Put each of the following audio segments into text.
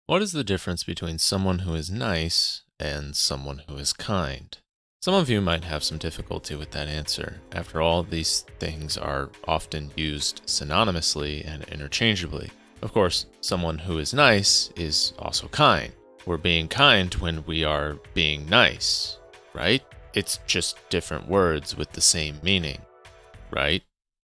What is the difference between someone who is nice and someone who is kind? Some of you might have some difficulty with that answer. After all, these things are often used synonymously and interchangeably. Of course, someone who is nice is also kind. We're being kind when we are being nice, right? It's just different words with the same meaning, right?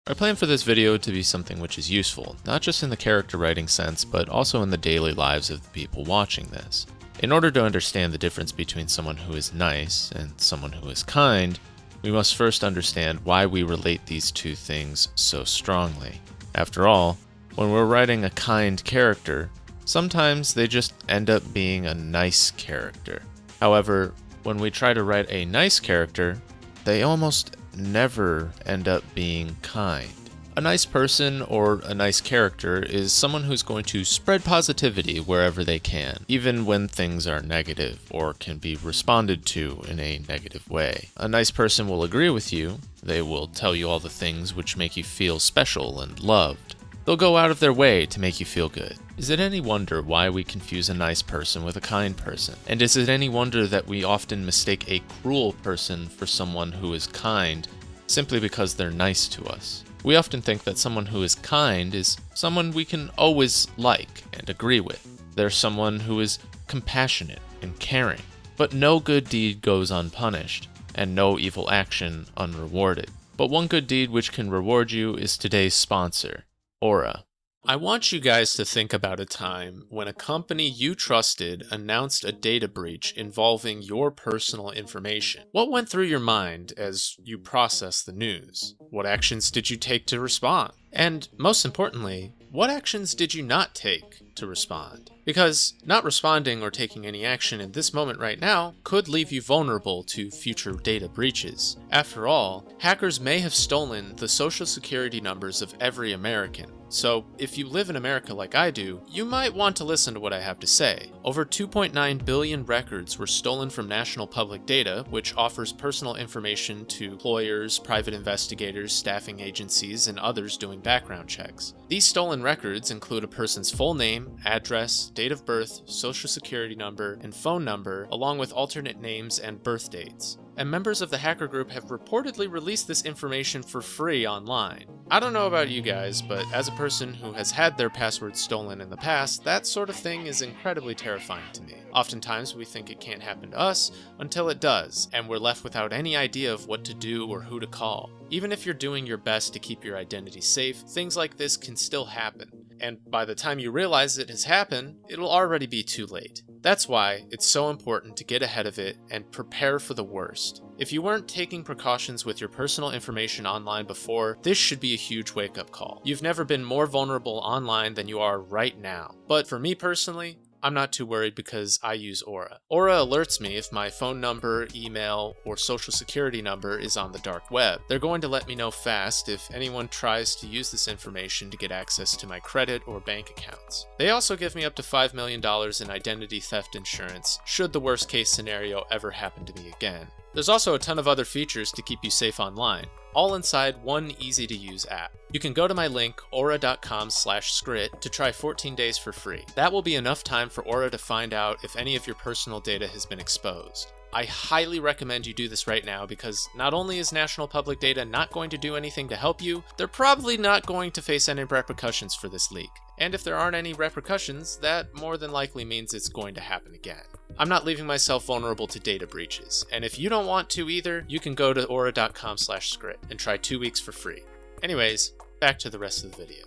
I plan for this video to be something which is useful, not just in the character writing sense, but also in the daily lives of the people watching this. In order to understand the difference between someone who is nice and someone who is kind, we must first understand why we relate these two things so strongly. After all, when we're writing a kind character, sometimes they just end up being a nice character. However, when we try to write a nice character, they almost never end up being kind. A nice person or a nice character is someone who's going to spread positivity wherever they can, even when things are negative or can be responded to in a negative way. A nice person will agree with you. They will tell you all the things which make you feel special and loved. They'll go out of their way to make you feel good. Is it any wonder why we confuse a nice person with a kind person? And is it any wonder that we often mistake a cruel person for someone who is kind simply because they're nice to us? We often think that someone who is kind is someone we can always like and agree with. They're someone who is compassionate and caring. But no good deed goes unpunished, and no evil action unrewarded. But one good deed which can reward you is today's sponsor, Aura. I want you guys to think about a time when a company you trusted announced a data breach involving your personal information. What went through your mind as you processed the news? What actions did you take to respond? And most importantly, what actions did you not take to respond? Because not responding or taking any action in this moment right now could leave you vulnerable to future data breaches. After all, hackers may have stolen the social security numbers of every American. So, if you live in America like I do, you might want to listen to what I have to say. Over 2.9 billion records were stolen from National Public Data, which offers personal information to employers, private investigators, staffing agencies, and others doing background checks. These stolen records include a person's full name, address, date of birth, social security number, and phone number, along with alternate names and birth dates. And members of the hacker group have reportedly released this information for free online. I don't know about you guys, but as a person who has had their passwords stolen in the past, that sort of thing is incredibly terrifying to me. Oftentimes we think it can't happen to us until it does, and we're left without any idea of what to do or who to call. Even if you're doing your best to keep your identity safe, things like this can still happen. And by the time you realize it has happened, it'll already be too late. That's why it's so important to get ahead of it and prepare for the worst. If you weren't taking precautions with your personal information online before, this should be a huge wake-up call. You've never been more vulnerable online than you are right now. But for me personally, I'm not too worried because I use Aura. Aura alerts me if my phone number, email, or social security number is on the dark web. They're going to let me know fast if anyone tries to use this information to get access to my credit or bank accounts. They also give me up to $5 million in identity theft insurance should the worst case scenario ever happen to me again. There's also a ton of other features to keep you safe online, all inside one easy-to-use app. You can go to my link, aura.com/scrit, to try 14 days for free. That will be enough time for Aura to find out if any of your personal data has been exposed. I highly recommend you do this right now because not only is National Public Data not going to do anything to help you, they're probably not going to face any repercussions for this leak. And if there aren't any repercussions, that more than likely means it's going to happen again. I'm not leaving myself vulnerable to data breaches, and if you don't want to either, you can go to aura.com/scrit and try 2 weeks for free. Anyways, back to the rest of the video.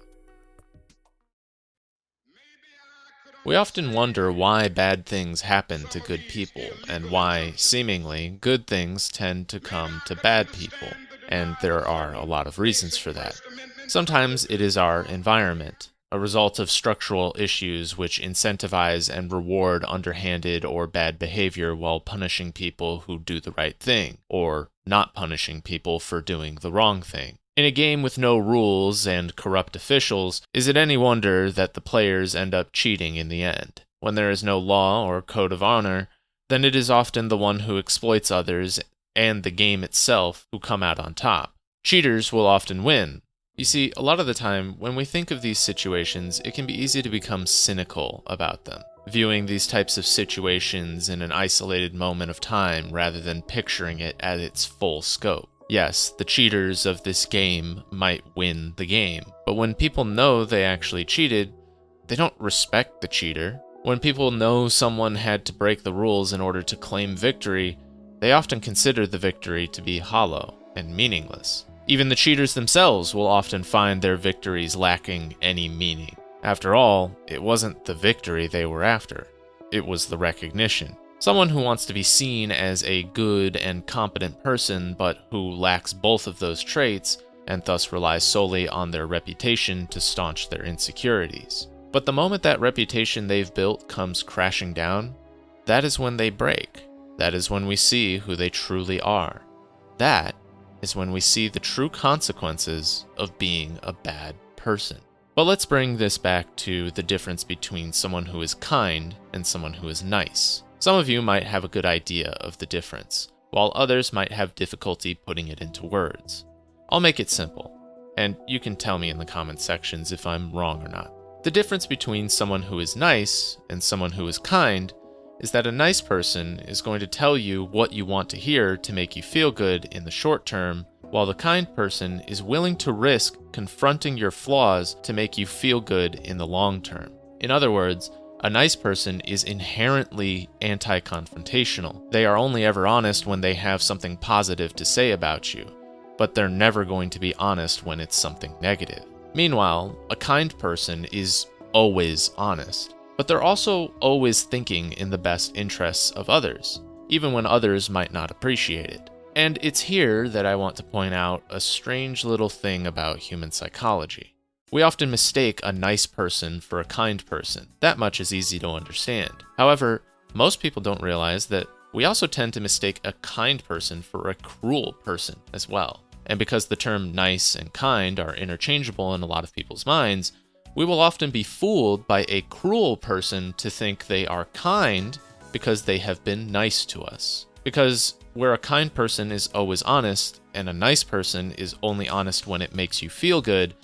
We often wonder why bad things happen to good people, and why, seemingly, good things tend to come to bad people, and there are a lot of reasons for that. Sometimes it is our environment, a result of structural issues which incentivize and reward underhanded or bad behavior while punishing people who do the right thing, or not punishing people for doing the wrong thing. In a game with no rules and corrupt officials, is it any wonder that the players end up cheating in the end? When there is no law or code of honor, then it is often the one who exploits others and the game itself who come out on top. Cheaters will often win. You see, a lot of the time, when we think of these situations, it can be easy to become cynical about them. viewing these types of situations in an isolated moment of time rather than picturing it at its full scope. Yes, the cheaters of this game might win the game, but when people know they actually cheated, they don't respect the cheater. When people know someone had to break the rules in order to claim victory, they often consider the victory to be hollow and meaningless. Even the cheaters themselves will often find their victories lacking any meaning. After all, it wasn't the victory they were after. It was the recognition. Someone who wants to be seen as a good and competent person, but who lacks both of those traits, and thus relies solely on their reputation to staunch their insecurities. But the moment that reputation they've built comes crashing down, that is when they break. That is when we see who they truly are. That is when we see the true consequences of being a bad person. But let's bring this back to the difference between someone who is kind and someone who is nice. Some of you might have a good idea of the difference, while others might have difficulty putting it into words. I'll make it simple, and you can tell me in the comment sections if I'm wrong or not. The difference between someone who is nice and someone who is kind is that a nice person is going to tell you what you want to hear to make you feel good in the short term, while the kind person is willing to risk confronting your flaws to make you feel good in the long term. In other words, a nice person is inherently anti-confrontational. They are only ever honest when they have something positive to say about you, but they're never going to be honest when it's something negative. Meanwhile, a kind person is always honest, but they're also always thinking in the best interests of others, even when others might not appreciate it. And it's here that I want to point out a strange little thing about human psychology. We often mistake a nice person for a kind person. That much is easy to understand. However, most people don't realize that we also tend to mistake a kind person for a cruel person as well. And because the term nice and kind are interchangeable in a lot of people's minds, we will often be fooled by a cruel person to think they are kind because they have been nice to us. Because where a kind person is always honest and a nice person is only honest when it makes you feel good,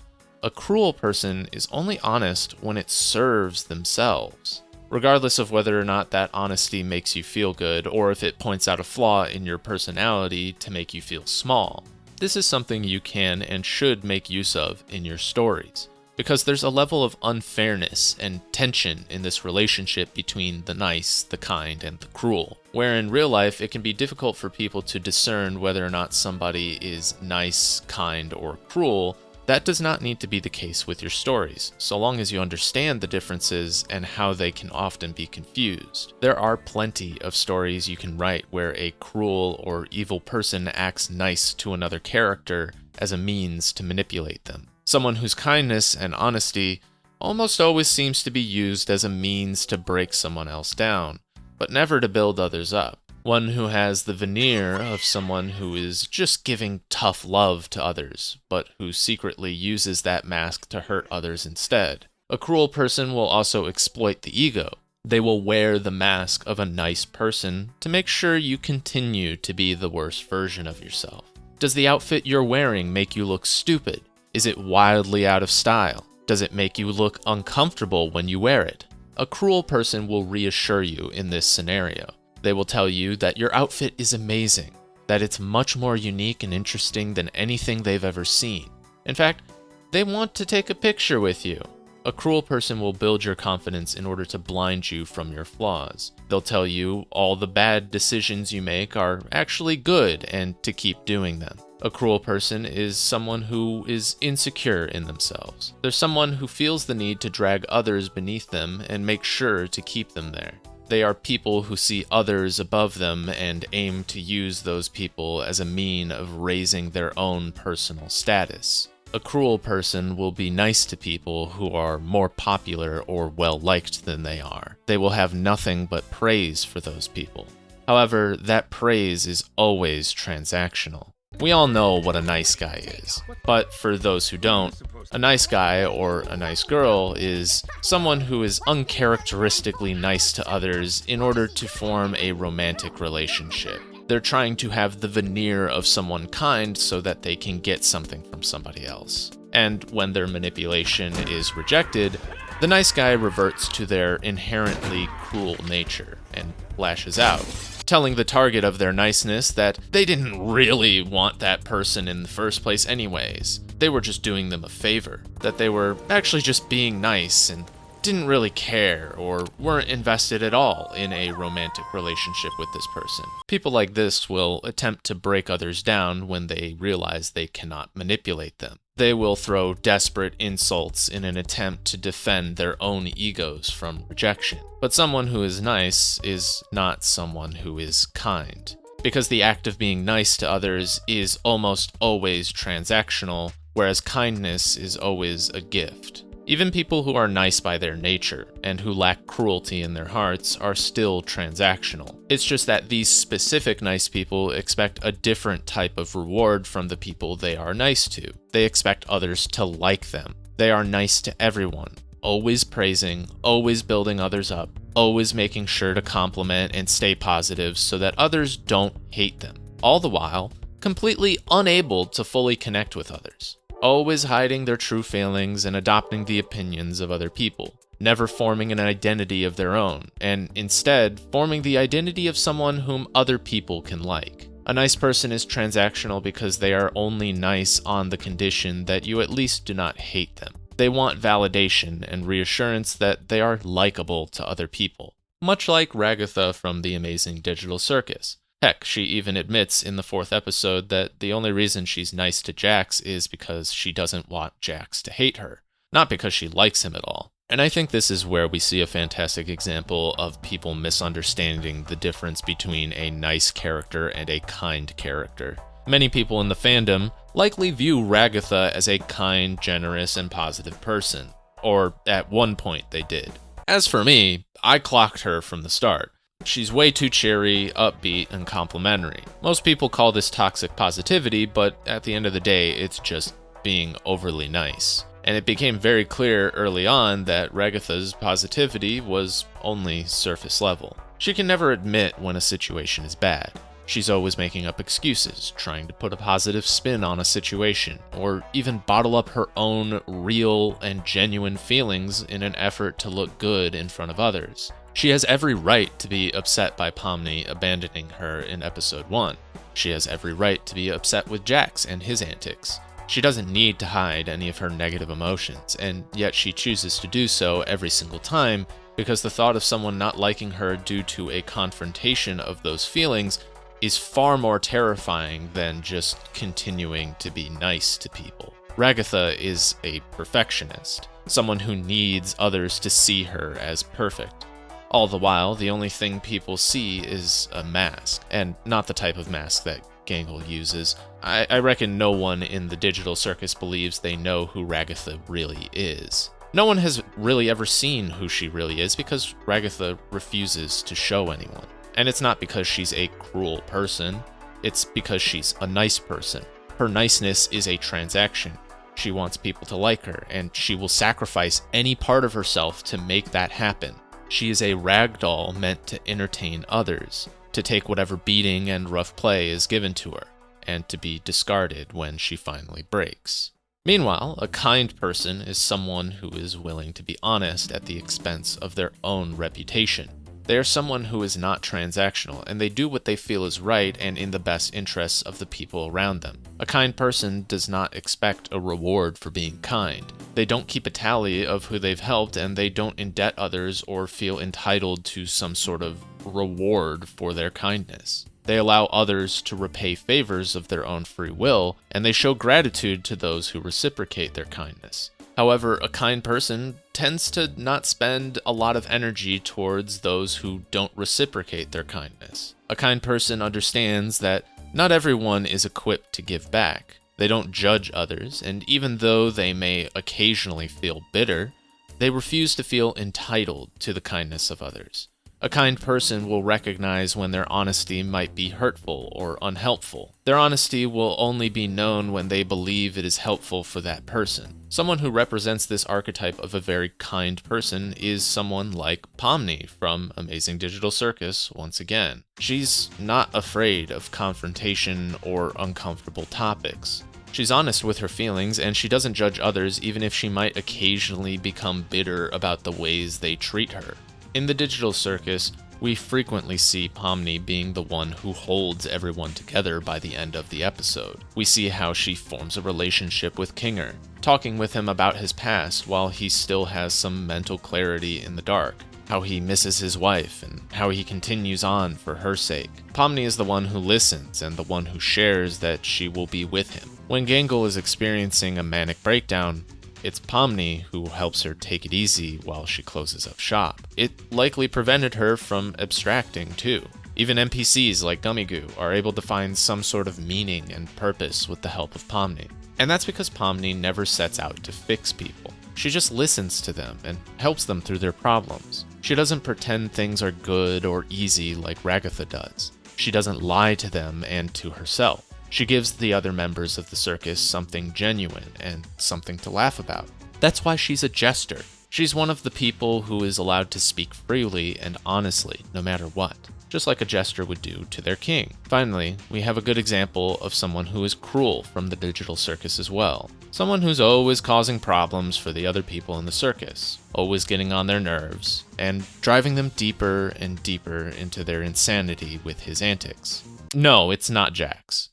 a cruel person is only honest when it serves themselves, regardless of whether or not that honesty makes you feel good or if it points out a flaw in your personality to make you feel small. This is something you can and should make use of in your stories, because there's a level of unfairness and tension in this relationship between the nice, the kind, and the cruel, where in real life it can be difficult for people to discern whether or not somebody is nice, kind, or cruel. That does not need to be the case with your stories, so long as you understand the differences and how they can often be confused. There are plenty of stories you can write where a cruel or evil person acts nice to another character as a means to manipulate them. Someone whose kindness and honesty almost always seems to be used as a means to break someone else down, but never to build others up. One who has the veneer of someone who is just giving tough love to others, but who secretly uses that mask to hurt others instead. A cruel person will also exploit the ego. They will wear the mask of a nice person to make sure you continue to be the worst version of yourself. Does the outfit you're wearing make you look stupid? Is it wildly out of style? Does it make you look uncomfortable when you wear it? A cruel person will reassure you in this scenario. They will tell you that your outfit is amazing, that it's much more unique and interesting than anything they've ever seen. In fact, they want to take a picture with you. A cruel person will build your confidence in order to blind you from your flaws. They'll tell you all the bad decisions you make are actually good and to keep doing them. A cruel person is someone who is insecure in themselves. They're someone who feels the need to drag others beneath them and make sure to keep them there. They are people who see others above them and aim to use those people as a mean of raising their own personal status. A cruel person will be nice to people who are more popular or well-liked than they are. They will have nothing but praise for those people. However, that praise is always transactional. We all know what a nice guy is, but for those who don't, a nice guy or a nice girl is someone who is uncharacteristically nice to others in order to form a romantic relationship. They're trying to have the veneer of someone kind so that they can get something from somebody else. And when their manipulation is rejected, The nice guy reverts to their inherently cruel nature and lashes out, telling the target of their niceness that they didn't really want that person in the first place anyways. They were just doing them a favor, that they were actually just being nice and didn't really care or weren't invested at all in a romantic relationship with this person. People like this will attempt to break others down when they realize they cannot manipulate them. They will throw desperate insults in an attempt to defend their own egos from rejection. But someone who is nice is not someone who is kind, because the act of being nice to others is almost always transactional, whereas kindness is always a gift. Even people who are nice by their nature and who lack cruelty in their hearts are still transactional. It's just that these specific nice people expect a different type of reward from the people they are nice to. They expect others to like them. They are nice to everyone, always praising, always building others up, always making sure to compliment and stay positive so that others don't hate them. All the while, completely unable to fully connect with others. Always hiding their true feelings and adopting the opinions of other people, never forming an identity of their own, and instead forming the identity of someone whom other people can like. A nice person is transactional because they are only nice on the condition that you at least do not hate them. They want validation and reassurance that they are likable to other people, much like Ragatha from the amazing Digital Circus. Heck, she even admits in the 4th episode that the only reason she's nice to Jax is because she doesn't want Jax to hate her, not because she likes him at all. And I think this is where we see a fantastic example of people misunderstanding the difference between a nice character and a kind character. Many people in the fandom likely view Ragatha as a kind, generous, and positive person, or at one point they did. As for me, I clocked her from the start. She's way too cheery, upbeat, and complimentary. Most people call this toxic positivity, but at the end of the day, it's just being overly nice. And it became very clear early on that Ragatha's positivity was only surface level. She can never admit when a situation is bad. She's always making up excuses, trying to put a positive spin on a situation, or even bottle up her own real and genuine feelings in an effort to look good in front of others. She has every right to be upset by Pomni abandoning her in episode 1. She has every right to be upset with Jax and his antics. She doesn't need to hide any of her negative emotions, and yet she chooses to do so every single time because the thought of someone not liking her due to a confrontation of those feelings is far more terrifying than just continuing to be nice to people. Ragatha is a perfectionist, someone who needs others to see her as perfect. All the while, the only thing people see is a mask, and not the type of mask that Gangle uses. I reckon no one in the Digital Circus believes they know who Ragatha really is. No one has really ever seen who she really is because Ragatha refuses to show anyone. And it's not because she's a cruel person, it's because she's a nice person. Her niceness is a transaction. She wants people to like her, and she will sacrifice any part of herself to make that happen. She is a rag doll meant to entertain others, to take whatever beating and rough play is given to her, and to be discarded when she finally breaks. Meanwhile, a kind person is someone who is willing to be honest at the expense of their own reputation. They are someone who is not transactional, and they do what they feel is right and in the best interests of the people around them. A kind person does not expect a reward for being kind. They don't keep a tally of who they've helped, and they don't indebt others or feel entitled to some sort of reward for their kindness. They allow others to repay favors of their own free will, and they show gratitude to those who reciprocate their kindness. However, a kind person tends to not spend a lot of energy towards those who don't reciprocate their kindness. A kind person understands that not everyone is equipped to give back. They don't judge others, and even though they may occasionally feel bitter, they refuse to feel entitled to the kindness of others. A kind person will recognize when their honesty might be hurtful or unhelpful. Their honesty will only be known when they believe it is helpful for that person. Someone who represents this archetype of a very kind person is someone like Pomni from Amazing Digital Circus once again. She's not afraid of confrontation or uncomfortable topics. She's honest with her feelings, and she doesn't judge others even if she might occasionally become bitter about the ways they treat her. In the Digital Circus, we frequently see Pomni being the one who holds everyone together by the end of the episode. We see how she forms a relationship with Kinger, talking with him about his past while he still has some mental clarity in the dark, how he misses his wife, and how he continues on for her sake. Pomni is the one who listens and the one who shares that she will be with him. When Gangle is experiencing a manic breakdown, it's Pomni who helps her take it easy while she closes up shop. It likely prevented her from abstracting too. Even NPCs like Gummy Goo are able to find some sort of meaning and purpose with the help of Pomni. And that's because Pomni never sets out to fix people. She just listens to them and helps them through their problems. She doesn't pretend things are good or easy like Ragatha does. She doesn't lie to them and to herself. She gives the other members of the circus something genuine and something to laugh about. That's why she's a jester. She's one of the people who is allowed to speak freely and honestly, no matter what, just like a jester would do to their king. Finally, we have a good example of someone who is cruel from the Digital Circus as well. Someone who's always causing problems for the other people in the circus, always getting on their nerves, and driving them deeper and deeper into their insanity with his antics. No, it's not Jax.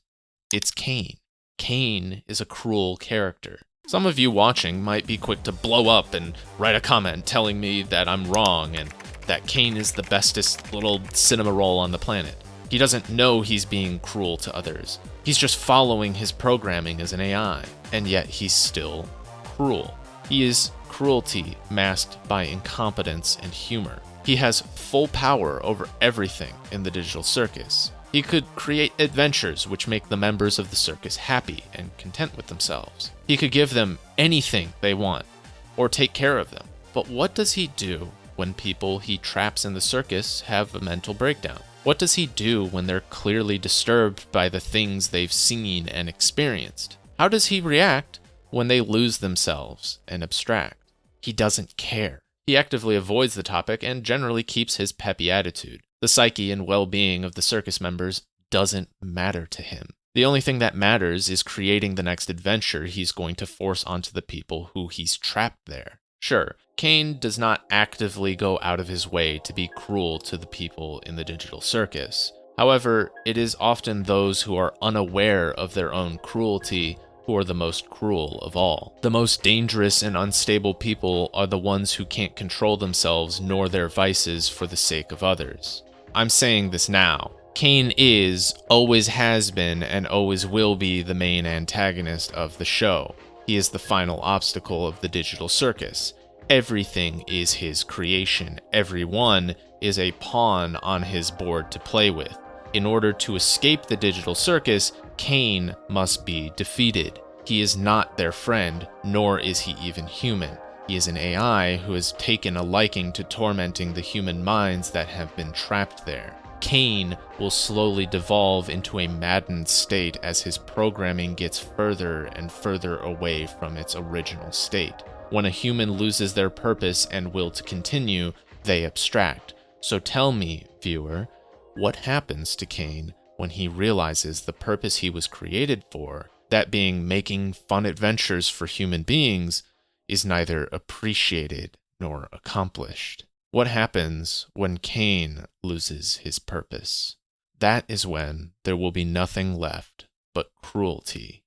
It's Cane. Cane is a cruel character. Some of you watching might be quick to blow up and write a comment telling me that I'm wrong and that Cane is the bestest little cinema roll on the planet. He doesn't know he's being cruel to others. He's just following his programming as an AI, and yet he's still cruel. He is cruelty masked by incompetence and humor. He has full power over everything in the Digital Circus. He could create adventures which make the members of the circus happy and content with themselves. He could give them anything they want, or take care of them. But what does he do when people he traps in the circus have a mental breakdown? What does he do when they're clearly disturbed by the things they've seen and experienced? How does he react when they lose themselves and abstract? He doesn't care. He actively avoids the topic and generally keeps his peppy attitude. The psyche and well-being of the circus members doesn't matter to him. The only thing that matters is creating the next adventure he's going to force onto the people who he's trapped there. Sure, Cane does not actively go out of his way to be cruel to the people in the Digital Circus. However, it is often those who are unaware of their own cruelty who are the most cruel of all. The most dangerous and unstable people are the ones who can't control themselves nor their vices for the sake of others. I'm saying this now. Cane is, always has been, and always will be the main antagonist of the show. He is the final obstacle of the Digital Circus. Everything is his creation. Everyone is a pawn on his board to play with. In order to escape the Digital Circus, Cane must be defeated. He is not their friend, nor is he even human. He is an AI who has taken a liking to tormenting the human minds that have been trapped there. Cane will slowly devolve into a maddened state as his programming gets further and further away from its original state. When a human loses their purpose and will to continue, they abstract. So tell me, viewer, what happens to Cane when he realizes the purpose he was created for, that being making fun adventures for human beings, is neither appreciated nor accomplished? What happens when Cane loses his purpose? That is when there will be nothing left but cruelty.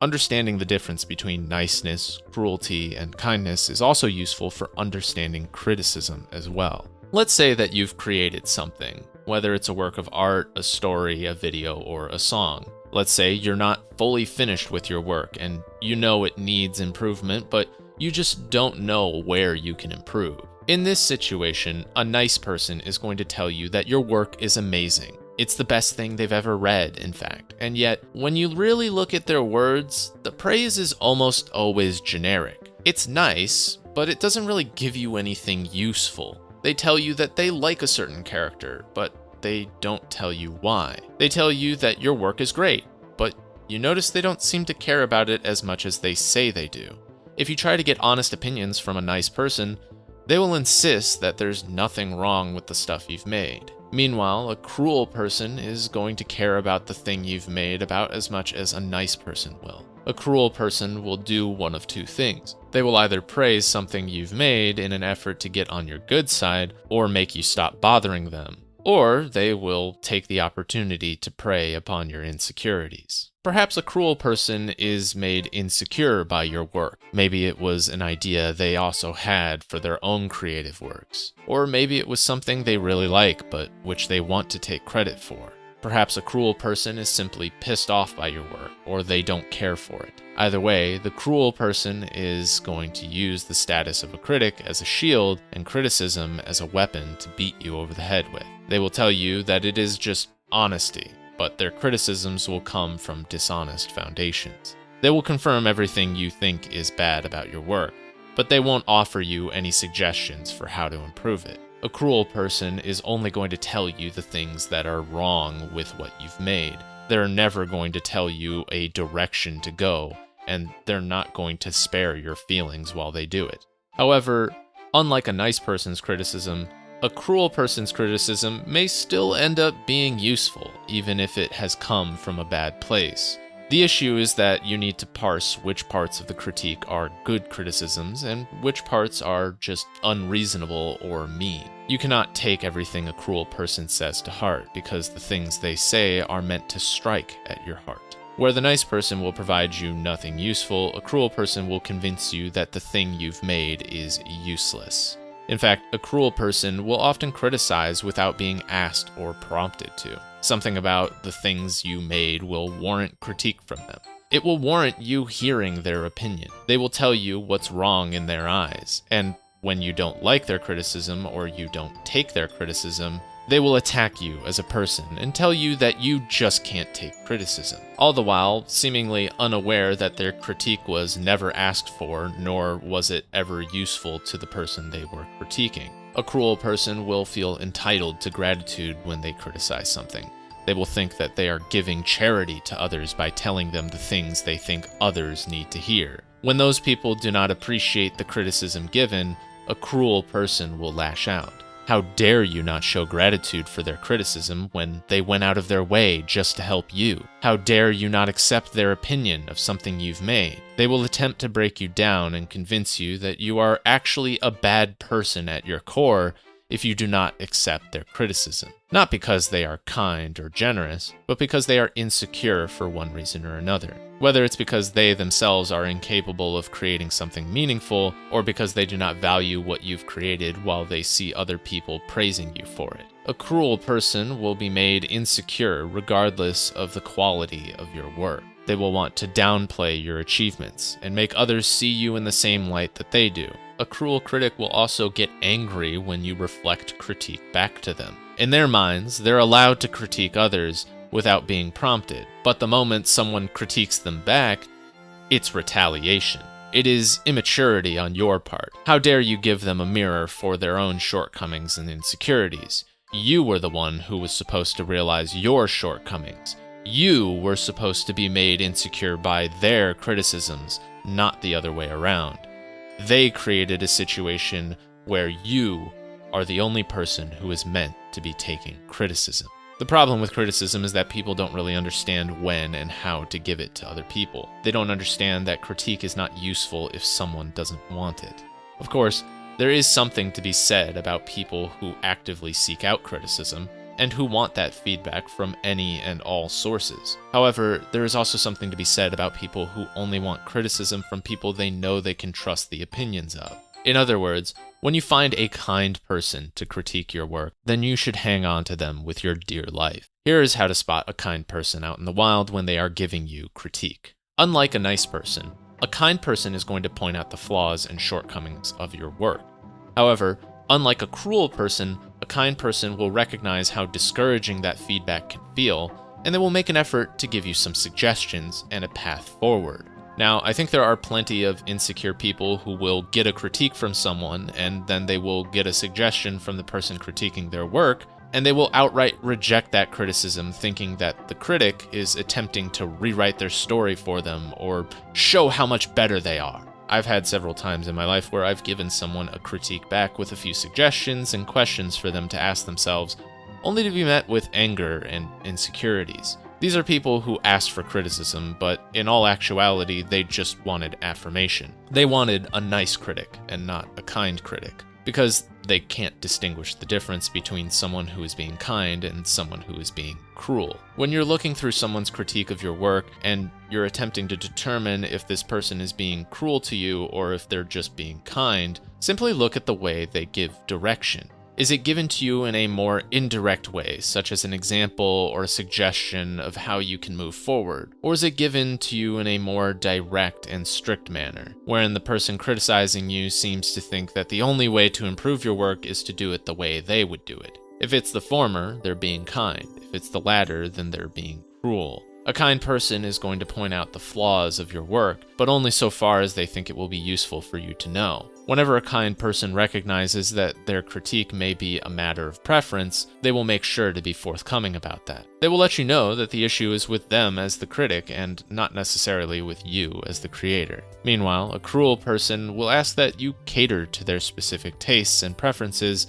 Understanding the difference between niceness, cruelty, and kindness is also useful for understanding criticism as well. Let's say that you've created something, whether it's a work of art, a story, a video, or a song. Let's say you're not fully finished with your work and you know it needs improvement, but you just don't know where you can improve. In this situation, a nice person is going to tell you that your work is amazing. It's the best thing they've ever read, in fact. And yet, when you really look at their words, the praise is almost always generic. It's nice, but it doesn't really give you anything useful. They tell you that they like a certain character, but they don't tell you why. They tell you that your work is great, but you notice they don't seem to care about it as much as they say they do. If you try to get honest opinions from a nice person, they will insist that there's nothing wrong with the stuff you've made. Meanwhile, a cruel person is going to care about the thing you've made about as much as a nice person will. A cruel person will do one of two things. They will either praise something you've made in an effort to get on your good side, or make you stop bothering them. Or they will take the opportunity to prey upon your insecurities. Perhaps a cruel person is made insecure by your work. Maybe it was an idea they also had for their own creative works. Or maybe it was something they really like, but which they want to take credit for. Perhaps a cruel person is simply pissed off by your work, or they don't care for it. Either way, the cruel person is going to use the status of a critic as a shield and criticism as a weapon to beat you over the head with. They will tell you that it is just honesty, but their criticisms will come from dishonest foundations. They will confirm everything you think is bad about your work, but they won't offer you any suggestions for how to improve it. A cruel person is only going to tell you the things that are wrong with what you've made. They're never going to tell you a direction to go, and they're not going to spare your feelings while they do it. However, unlike a nice person's criticism, a cruel person's criticism may still end up being useful, even if it has come from a bad place. The issue is that you need to parse which parts of the critique are good criticisms and which parts are just unreasonable or mean. You cannot take everything a cruel person says to heart, because the things they say are meant to strike at your heart. Where the nice person will provide you nothing useful, a cruel person will convince you that the thing you've made is useless. In fact, a cruel person will often criticize without being asked or prompted to. Something about the things you made will warrant critique from them. It will warrant you hearing their opinion. They will tell you what's wrong in their eyes, and when you don't like their criticism or you don't take their criticism, they will attack you as a person and tell you that you just can't take criticism, all the while seemingly unaware that their critique was never asked for, nor was it ever useful to the person they were critiquing. A cruel person will feel entitled to gratitude when they criticize something. They will think that they are giving charity to others by telling them the things they think others need to hear. When those people do not appreciate the criticism given, a cruel person will lash out. How dare you not show gratitude for their criticism when they went out of their way just to help you? How dare you not accept their opinion of something you've made? They will attempt to break you down and convince you that you are actually a bad person at your core if you do not accept their criticism. Not because they are kind or generous, but because they are insecure for one reason or another. Whether it's because they themselves are incapable of creating something meaningful, or because they do not value what you've created while they see other people praising you for it. A cruel person will be made insecure regardless of the quality of your work. They will want to downplay your achievements and make others see you in the same light that they do. A cruel critic will also get angry when you reflect critique back to them. In their minds, they're allowed to critique others without being prompted, but the moment someone critiques them back, it's retaliation. It is immaturity on your part. How dare you give them a mirror for their own shortcomings and insecurities? You were the one who was supposed to realize your shortcomings. You were supposed to be made insecure by their criticisms, not the other way around. They created a situation where you are the only person who is meant to be taking criticism. The problem with criticism is that people don't really understand when and how to give it to other people. They don't understand that critique is not useful if someone doesn't want it. Of course, there is something to be said about people who actively seek out criticism and who want that feedback from any and all sources. However, there is also something to be said about people who only want criticism from people they know they can trust the opinions of. In other words, when you find a kind person to critique your work, then you should hang on to them with your dear life. Here is how to spot a kind person out in the wild when they are giving you critique. Unlike a nice person, a kind person is going to point out the flaws and shortcomings of your work. However, unlike a cruel person, a kind person will recognize how discouraging that feedback can feel, and they will make an effort to give you some suggestions and a path forward. Now, I think there are plenty of insecure people who will get a critique from someone, and then they will get a suggestion from the person critiquing their work, and they will outright reject that criticism, thinking that the critic is attempting to rewrite their story for them or show how much better they are. I've had several times in my life where I've given someone a critique back with a few suggestions and questions for them to ask themselves, only to be met with anger and insecurities. These are people who asked for criticism, but in all actuality, they just wanted affirmation. They wanted a nice critic and not a kind critic, because they can't distinguish the difference between someone who is being kind and someone who is being cruel. When you're looking through someone's critique of your work and you're attempting to determine if this person is being cruel to you or if they're just being kind, simply look at the way they give direction. Is it given to you in a more indirect way, such as an example or a suggestion of how you can move forward? Or is it given to you in a more direct and strict manner, wherein the person criticizing you seems to think that the only way to improve your work is to do it the way they would do it? If it's the former, they're being kind. If it's the latter, then they're being cruel. A kind person is going to point out the flaws of your work, but only so far as they think it will be useful for you to know. Whenever a kind person recognizes that their critique may be a matter of preference, they will make sure to be forthcoming about that. They will let you know that the issue is with them as the critic and not necessarily with you as the creator. Meanwhile, a cruel person will ask that you cater to their specific tastes and preferences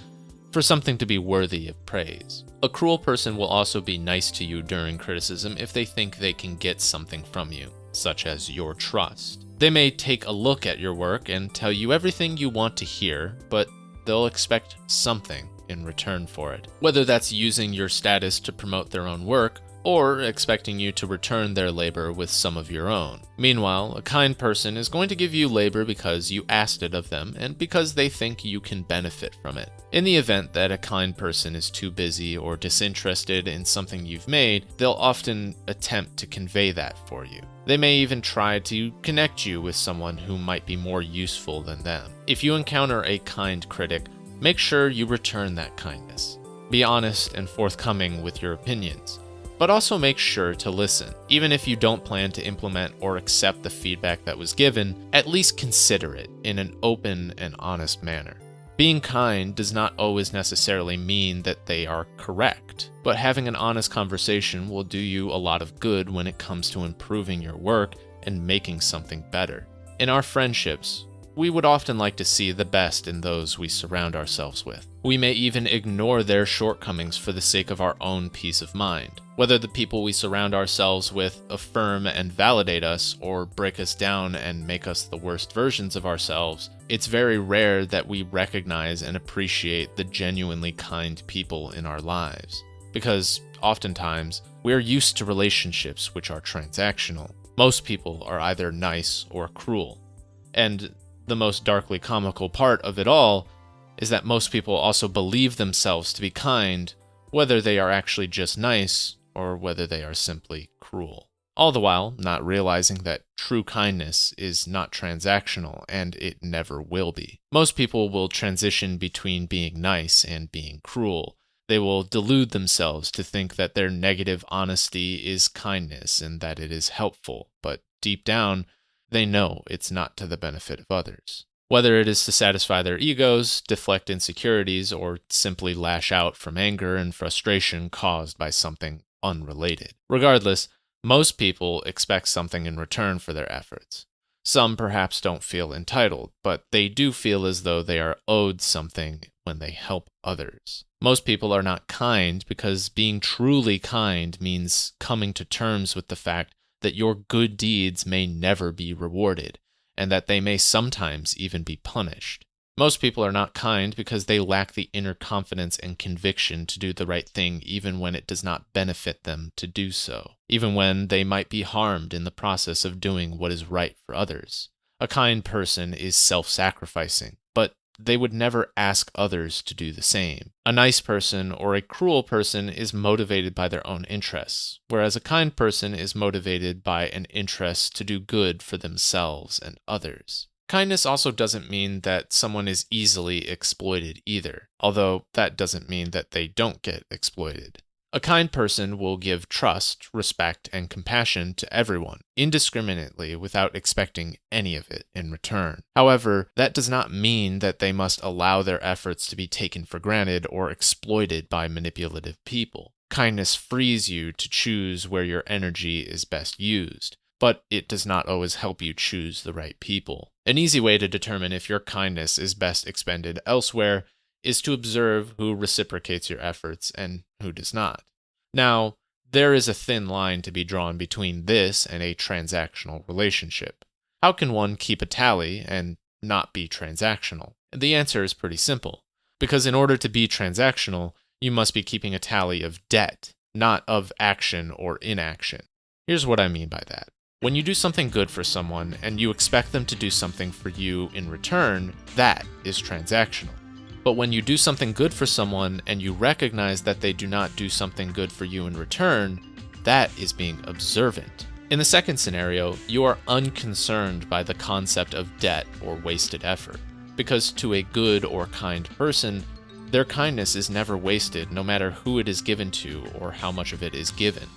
for something to be worthy of praise. A cruel person will also be nice to you during criticism if they think they can get something from you, such as your trust. They may take a look at your work and tell you everything you want to hear, but they'll expect something in return for it. Whether that's using your status to promote their own work, or expecting you to return their labor with some of your own. Meanwhile, a kind person is going to give you labor because you asked it of them and because they think you can benefit from it. In the event that a kind person is too busy or disinterested in something you've made, they'll often attempt to convey that for you. They may even try to connect you with someone who might be more useful than them. If you encounter a kind critic, make sure you return that kindness. Be honest and forthcoming with your opinions. But also make sure to listen. Even if you don't plan to implement or accept the feedback that was given, at least consider it in an open and honest manner. Being kind does not always necessarily mean that they are correct, but having an honest conversation will do you a lot of good when it comes to improving your work and making something better. In our friendships, we would often like to see the best in those we surround ourselves with. We may even ignore their shortcomings for the sake of our own peace of mind. Whether the people we surround ourselves with affirm and validate us or break us down and make us the worst versions of ourselves, it's very rare that we recognize and appreciate the genuinely kind people in our lives. Because oftentimes, we're used to relationships which are transactional. Most people are either nice or cruel. And the most darkly comical part of it all is that most people also believe themselves to be kind, whether they are actually just nice or whether they are simply cruel. All the while not realizing that true kindness is not transactional and it never will be. Most people will transition between being nice and being cruel. They will delude themselves to think that their negative honesty is kindness and that it is helpful, but deep down, they know it's not to the benefit of others. Whether it is to satisfy their egos, deflect insecurities, or simply lash out from anger and frustration caused by something unrelated. Regardless, most people expect something in return for their efforts. Some perhaps don't feel entitled, but they do feel as though they are owed something when they help others. Most people are not kind because being truly kind means coming to terms with the fact that your good deeds may never be rewarded, and that they may sometimes even be punished. Most people are not kind because they lack the inner confidence and conviction to do the right thing even when it does not benefit them to do so, even when they might be harmed in the process of doing what is right for others. A kind person is self-sacrificing, but they would never ask others to do the same. A nice person or a cruel person is motivated by their own interests, whereas a kind person is motivated by an interest to do good for themselves and others. Kindness also doesn't mean that someone is easily exploited either, although that doesn't mean that they don't get exploited. A kind person will give trust, respect, and compassion to everyone, indiscriminately without expecting any of it in return. However, that does not mean that they must allow their efforts to be taken for granted or exploited by manipulative people. Kindness frees you to choose where your energy is best used, but it does not always help you choose the right people. An easy way to determine if your kindness is best expended elsewhere is to observe who reciprocates your efforts and who does not. Now, there is a thin line to be drawn between this and a transactional relationship. How can one keep a tally and not be transactional? The answer is pretty simple. Because in order to be transactional, you must be keeping a tally of debt, not of action or inaction. Here's what I mean by that. When you do something good for someone and you expect them to do something for you in return, that is transactional. But when you do something good for someone and you recognize that they do not do something good for you in return, that is being observant. In the second scenario, you are unconcerned by the concept of debt or wasted effort. Because to a good or kind person, their kindness is never wasted no matter who it is given to or how much of it is given.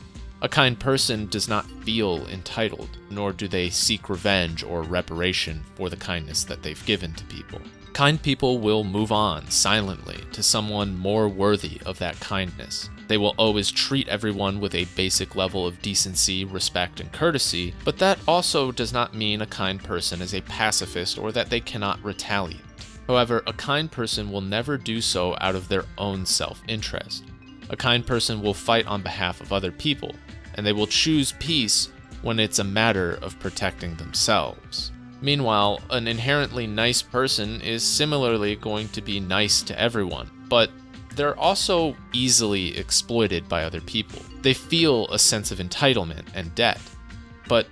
A kind person does not feel entitled, nor do they seek revenge or reparation for the kindness that they've given to people. Kind people will move on silently to someone more worthy of that kindness. They will always treat everyone with a basic level of decency, respect, and courtesy, but that also does not mean a kind person is a pacifist or that they cannot retaliate. However, a kind person will never do so out of their own self-interest. A kind person will fight on behalf of other people, and they will choose peace when it's a matter of protecting themselves. Meanwhile, an inherently nice person is similarly going to be nice to everyone, but they're also easily exploited by other people. They feel a sense of entitlement and debt, but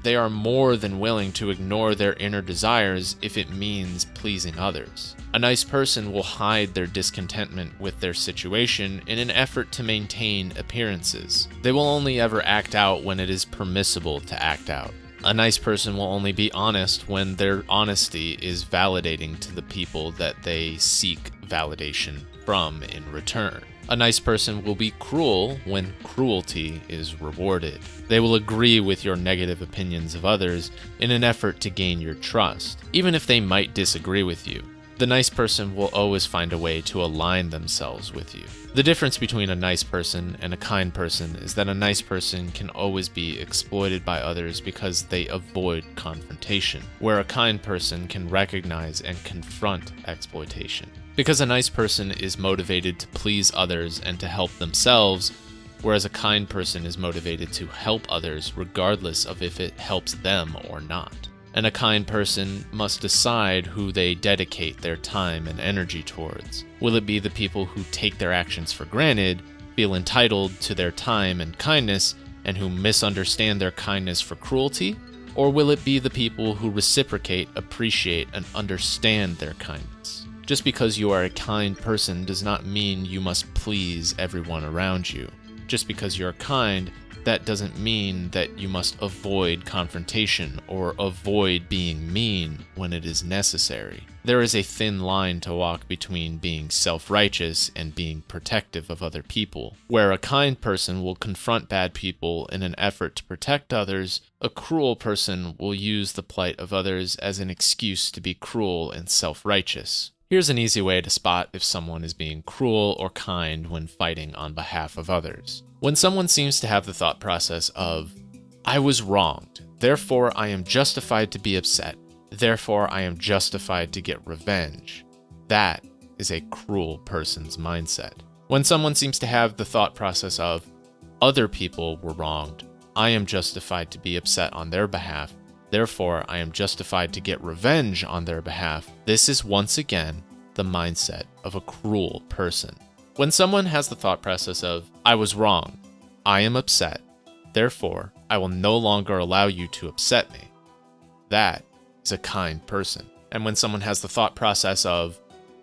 they are more than willing to ignore their inner desires if it means pleasing others. A nice person will hide their discontentment with their situation in an effort to maintain appearances. They will only ever act out when it is permissible to act out. A nice person will only be honest when their honesty is validating to the people that they seek validation from in return. A nice person will be cruel when cruelty is rewarded. They will agree with your negative opinions of others in an effort to gain your trust, even if they might disagree with you. The nice person will always find a way to align themselves with you. The difference between a nice person and a kind person is that a nice person can always be exploited by others because they avoid confrontation, where a kind person can recognize and confront exploitation. Because a nice person is motivated to please others and to help themselves, whereas a kind person is motivated to help others regardless of if it helps them or not. And a kind person must decide who they dedicate their time and energy towards. Will it be the people who take their actions for granted, feel entitled to their time and kindness, and who misunderstand their kindness for cruelty? Or will it be the people who reciprocate, appreciate, and understand their kindness? Just because you are a kind person does not mean you must please everyone around you. Just because you're kind, that doesn't mean that you must avoid confrontation or avoid being mean when it is necessary. There is a thin line to walk between being self-righteous and being protective of other people. Where a kind person will confront bad people in an effort to protect others, a cruel person will use the plight of others as an excuse to be cruel and self-righteous. Here's an easy way to spot if someone is being cruel or kind when fighting on behalf of others. When someone seems to have the thought process of, I was wronged, therefore I am justified to be upset, therefore I am justified to get revenge, that is a cruel person's mindset. When someone seems to have the thought process of, other people were wronged, I am justified to be upset on their behalf, therefore I am justified to get revenge on their behalf, this is once again the mindset of a cruel person. When someone has the thought process of, I was wrong, I am upset, therefore I will no longer allow you to upset me, that is a kind person. And when someone has the thought process of,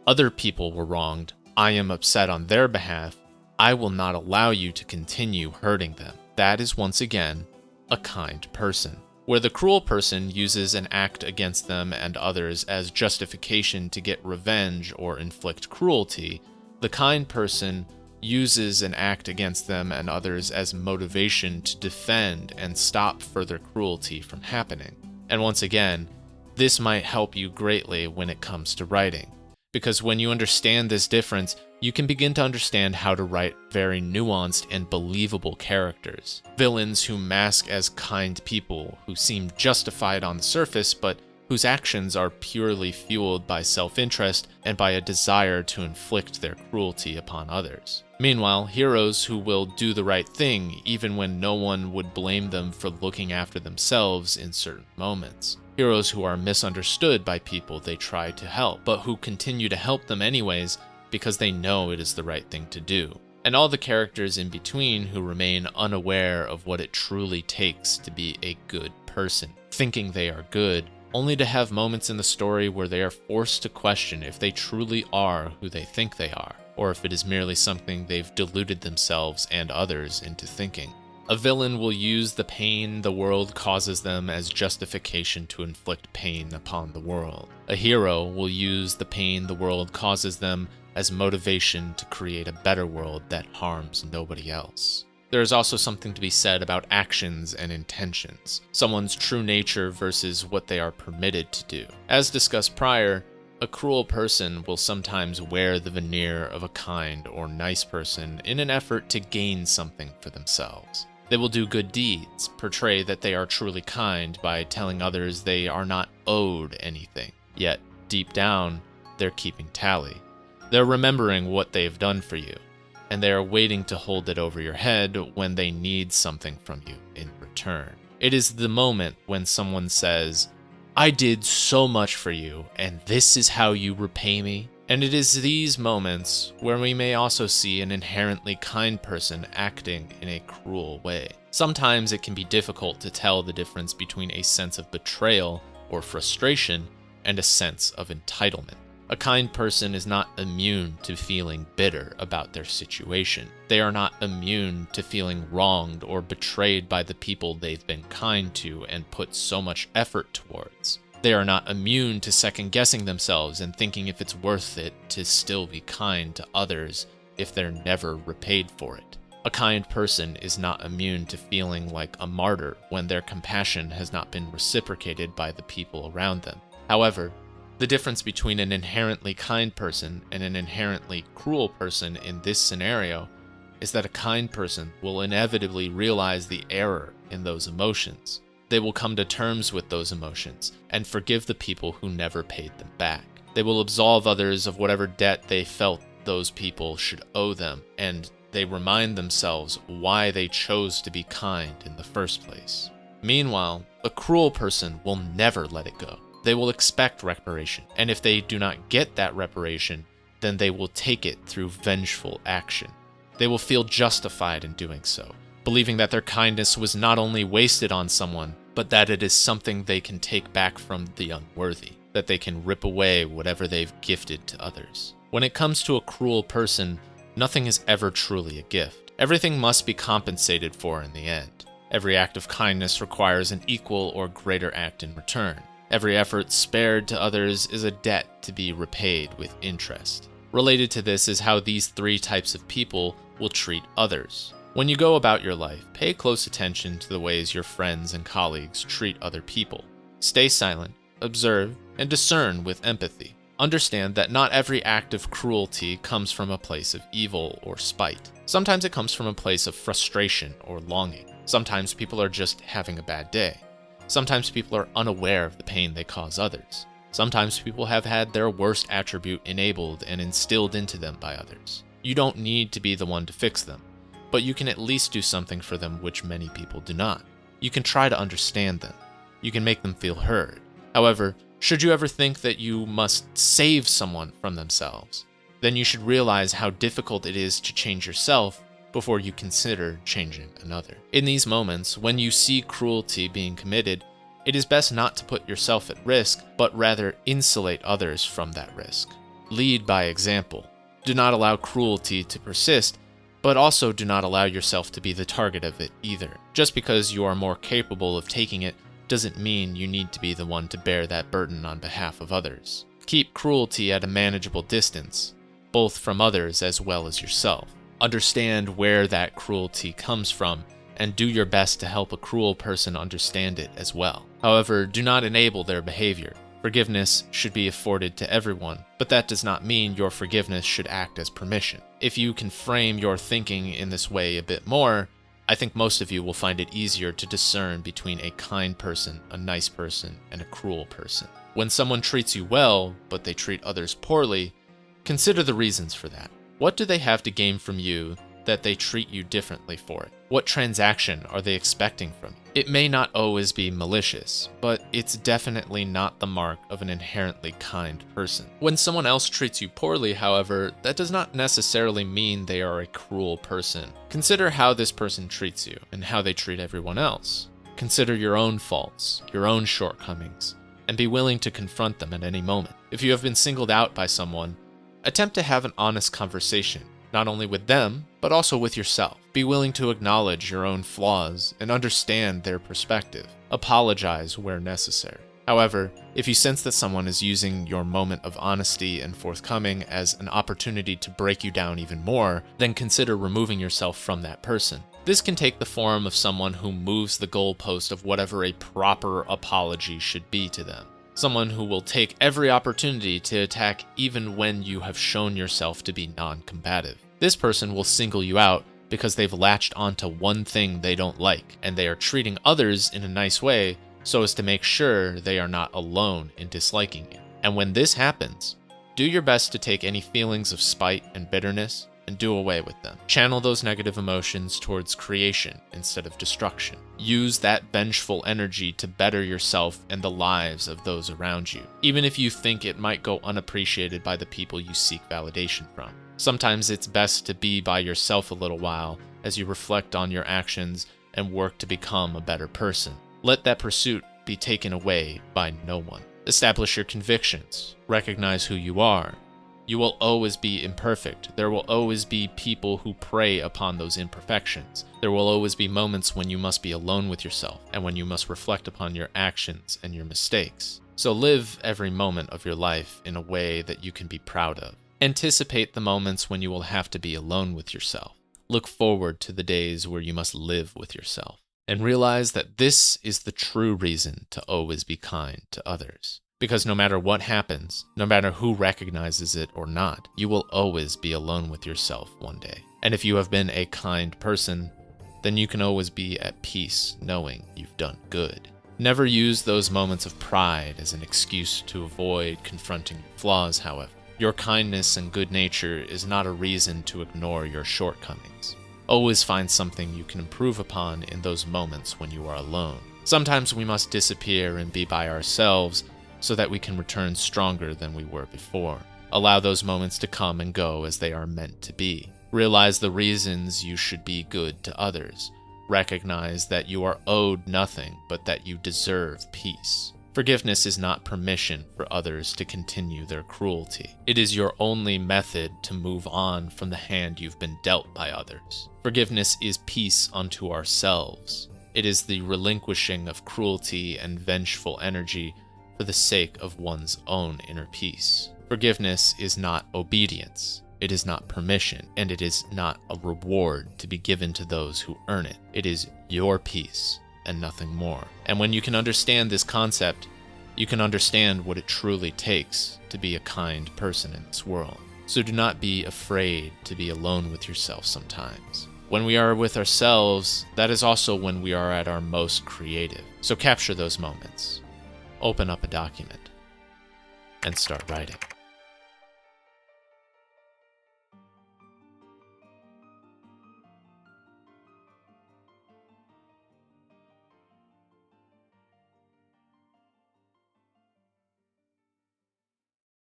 other people were wronged, I am upset on their behalf, I will not allow you to continue hurting them, that is once again a kind person. Where the cruel person uses an act against them and others as justification to get revenge or inflict cruelty, the kind person uses an act against them and others as motivation to defend and stop further cruelty from happening. And once again, this might help you greatly when it comes to writing, because when you understand this difference, you can begin to understand how to write very nuanced and believable characters. Villains who mask as kind people, who seem justified on the surface, but whose actions are purely fueled by self-interest and by a desire to inflict their cruelty upon others. Meanwhile, heroes who will do the right thing even when no one would blame them for looking after themselves in certain moments. Heroes who are misunderstood by people they try to help, but who continue to help them anyways because they know it is the right thing to do. And all the characters in between who remain unaware of what it truly takes to be a good person, thinking they are good, only to have moments in the story where they are forced to question if they truly are who they think they are, or if it is merely something they've deluded themselves and others into thinking. A villain will use the pain the world causes them as justification to inflict pain upon the world. A hero will use the pain the world causes them as motivation to create a better world that harms nobody else. There is also something to be said about actions and intentions, someone's true nature versus what they are permitted to do. As discussed prior, a cruel person will sometimes wear the veneer of a kind or nice person in an effort to gain something for themselves. They will do good deeds, portray that they are truly kind by telling others they are not owed anything, yet deep down, they're keeping tally. They're remembering what they've done for you, and they are waiting to hold it over your head when they need something from you in return. It is the moment when someone says, "I did so much for you, and this is how you repay me." And it is these moments where we may also see an inherently kind person acting in a cruel way. Sometimes it can be difficult to tell the difference between a sense of betrayal or frustration and a sense of entitlement. A kind person is not immune to feeling bitter about their situation. They are not immune to feeling wronged or betrayed by the people they've been kind to and put so much effort towards. They are not immune to second-guessing themselves and thinking if it's worth it to still be kind to others if they're never repaid for it. A kind person is not immune to feeling like a martyr when their compassion has not been reciprocated by the people around them. However, the difference between an inherently kind person and an inherently cruel person in this scenario is that a kind person will inevitably realize the error in those emotions. They will come to terms with those emotions and forgive the people who never paid them back. They will absolve others of whatever debt they felt those people should owe them, and they remind themselves why they chose to be kind in the first place. Meanwhile, a cruel person will never let it go. They will expect reparation, and if they do not get that reparation, then they will take it through vengeful action. They will feel justified in doing so, believing that their kindness was not only wasted on someone, but that it is something they can take back from the unworthy, that they can rip away whatever they've gifted to others. When it comes to a cruel person, nothing is ever truly a gift. Everything must be compensated for in the end. Every act of kindness requires an equal or greater act in return. Every effort spared to others is a debt to be repaid with interest. Related to this is how these three types of people will treat others. When you go about your life, pay close attention to the ways your friends and colleagues treat other people. Stay silent, observe, and discern with empathy. Understand that not every act of cruelty comes from a place of evil or spite. Sometimes it comes from a place of frustration or longing. Sometimes people are just having a bad day. Sometimes people are unaware of the pain they cause others. Sometimes people have had their worst attribute enabled and instilled into them by others. You don't need to be the one to fix them, but you can at least do something for them which many people do not. You can try to understand them. You can make them feel heard. However, should you ever think that you must save someone from themselves, then you should realize how difficult it is to change yourself before you consider changing another. In these moments, when you see cruelty being committed, it is best not to put yourself at risk, but rather insulate others from that risk. Lead by example. Do not allow cruelty to persist, but also do not allow yourself to be the target of it either. Just because you are more capable of taking it doesn't mean you need to be the one to bear that burden on behalf of others. Keep cruelty at a manageable distance, both from others as well as yourself. Understand where that cruelty comes from, and do your best to help a cruel person understand it as well. However, do not enable their behavior. Forgiveness should be afforded to everyone, but that does not mean your forgiveness should act as permission. If you can frame your thinking in this way a bit more, I think most of you will find it easier to discern between a kind person, a nice person, and a cruel person. When someone treats you well, but they treat others poorly, consider the reasons for that. What do they have to gain from you that they treat you differently for it? What transaction are they expecting from you? It may not always be malicious, but it's definitely not the mark of an inherently kind person. When someone else treats you poorly, however, that does not necessarily mean they are a cruel person. Consider how this person treats you and how they treat everyone else. Consider your own faults, your own shortcomings, and be willing to confront them at any moment. If you have been singled out by someone, attempt to have an honest conversation, not only with them, but also with yourself. Be willing to acknowledge your own flaws and understand their perspective. Apologize where necessary. However, if you sense that someone is using your moment of honesty and forthcoming as an opportunity to break you down even more, then consider removing yourself from that person. This can take the form of someone who moves the goalpost of whatever a proper apology should be to them. Someone who will take every opportunity to attack even when you have shown yourself to be non-combative. This person will single you out because they've latched onto one thing they don't like, and they are treating others in a nice way so as to make sure they are not alone in disliking you. And when this happens, do your best to take any feelings of spite and bitterness and do away with them. Channel those negative emotions towards creation instead of destruction. Use that vengeful energy to better yourself and the lives of those around you, even if you think it might go unappreciated by the people you seek validation from. Sometimes it's best to be by yourself a little while as you reflect on your actions and work to become a better person. Let that pursuit be taken away by no one. Establish your convictions. Recognize who you are. You will always be imperfect. There will always be people who prey upon those imperfections. There will always be moments when you must be alone with yourself and when you must reflect upon your actions and your mistakes. So live every moment of your life in a way that you can be proud of. Anticipate the moments when you will have to be alone with yourself. Look forward to the days where you must live with yourself. And realize that this is the true reason to always be kind to others. Because no matter what happens, no matter who recognizes it or not, you will always be alone with yourself one day. And if you have been a kind person, then you can always be at peace knowing you've done good. Never use those moments of pride as an excuse to avoid confronting your flaws, however. Your kindness and good nature is not a reason to ignore your shortcomings. Always find something you can improve upon in those moments when you are alone. Sometimes we must disappear and be by ourselves so that we can return stronger than we were before. Allow those moments to come and go as they are meant to be. Realize the reasons you should be good to others. Recognize that you are owed nothing, but that you deserve peace. Forgiveness is not permission for others to continue their cruelty. It is your only method to move on from the hand you've been dealt by others. Forgiveness is peace unto ourselves. It is the relinquishing of cruelty and vengeful energy for the sake of one's own inner peace. Forgiveness is not obedience. It is not permission, and it is not a reward to be given to those who earn it. It is your peace and nothing more. And when you can understand this concept, you can understand what it truly takes to be a kind person in this world. So do not be afraid to be alone with yourself sometimes. When we are with ourselves, that is also when we are at our most creative. So capture those moments. Open up a document and start writing.